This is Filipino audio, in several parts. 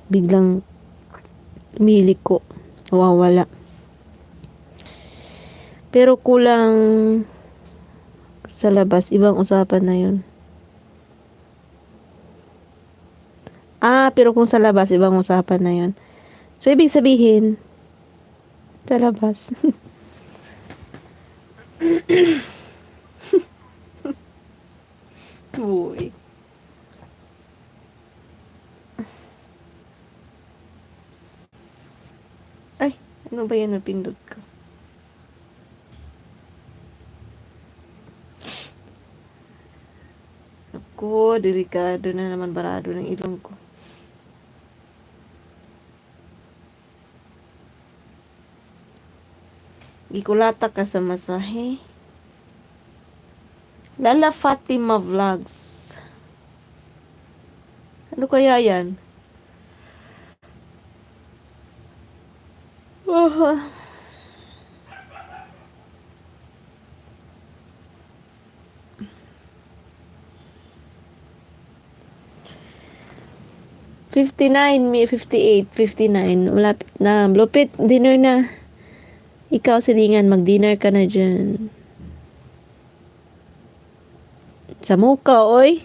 biglang umilik ko. Nawawala. Pero kulang sa labas. Ibang usapan na yun. Pero kung sa labas, ibang usapan na yun. So, ibig sabihin, sa labas. Uy. Ay, ano ba yan na pindot ko? Ako, delikado na naman barado ng ilong ko. Gikulata ka sa masahe. Lala Fatima Vlogs. Ano kaya yan? Oh, 59, 58, 59. Malapit na. Lupit, dinner na. Ikaw, silingan, mag-dinner ka na dyan. Sa muka, oy.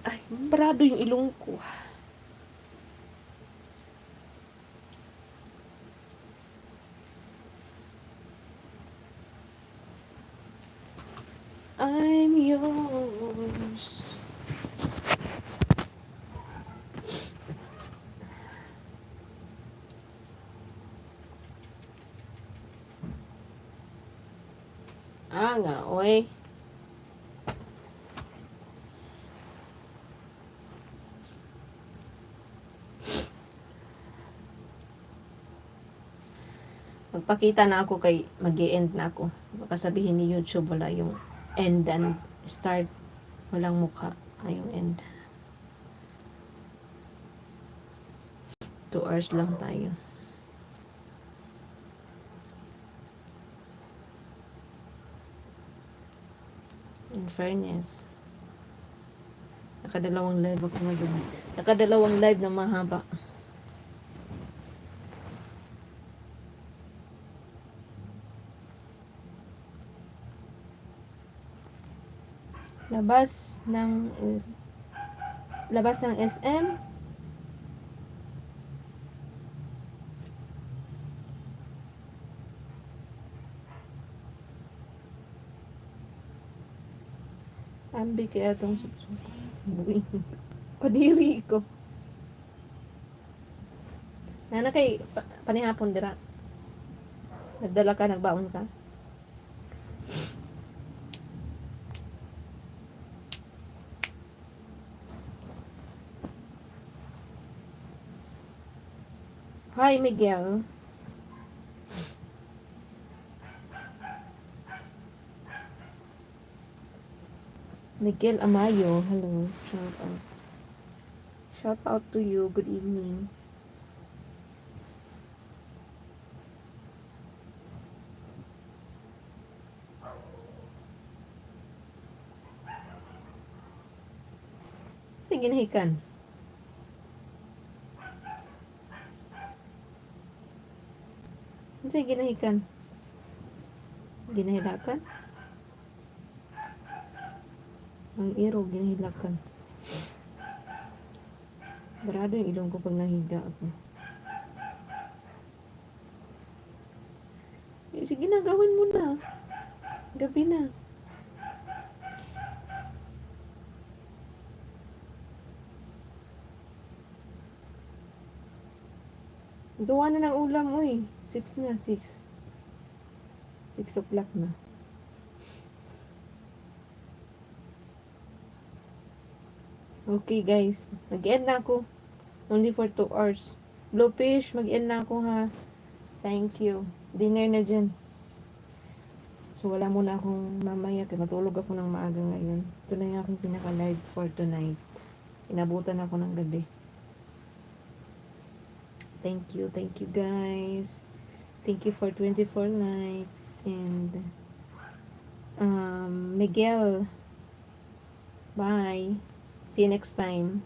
Ay, barado yung ilong ko. I'm yours. Nga, oy. Magpakita na ako kay mag-i-end na ako. Baka sabihin ni YouTube wala yung end and start. Walang mukha. Yung end. 2 hours lang tayo. In fairness. Nakadalawang live ako ngayon. Nakadalawang live na mahaba. Labas ng SM. Ambi kaya itong sutsuk. Kadiri ko. Nana kay panihapon dira. Nagdala ka, nagbaon ka. Hi, Miguel. Miguel Amayo, hello. Shout out. Shout out to you. Good evening. Sige, ginahikan. Sige, ginahikan. Ginahilakan. Ang iro, ginahilakan. Barado yung ilong ko pag nahiga ako. Sige na, gawin mo na. Gabi na. Gawa na ng ulam mo eh. 6 na, 6. 6 o'clock na. Okay guys, mag-end na ako. Only for 2 hours. Bluefish, mag-end na ako ha. Thank you. Dinner na dyan. So wala muna akong mamaya. Matulog ako ng maaga ngayon. Ito na yung aking pinaka-live for tonight. Inabutan ako ng gabi. Thank you guys. Thank you for 24 likes and Miguel. Bye. See you next time.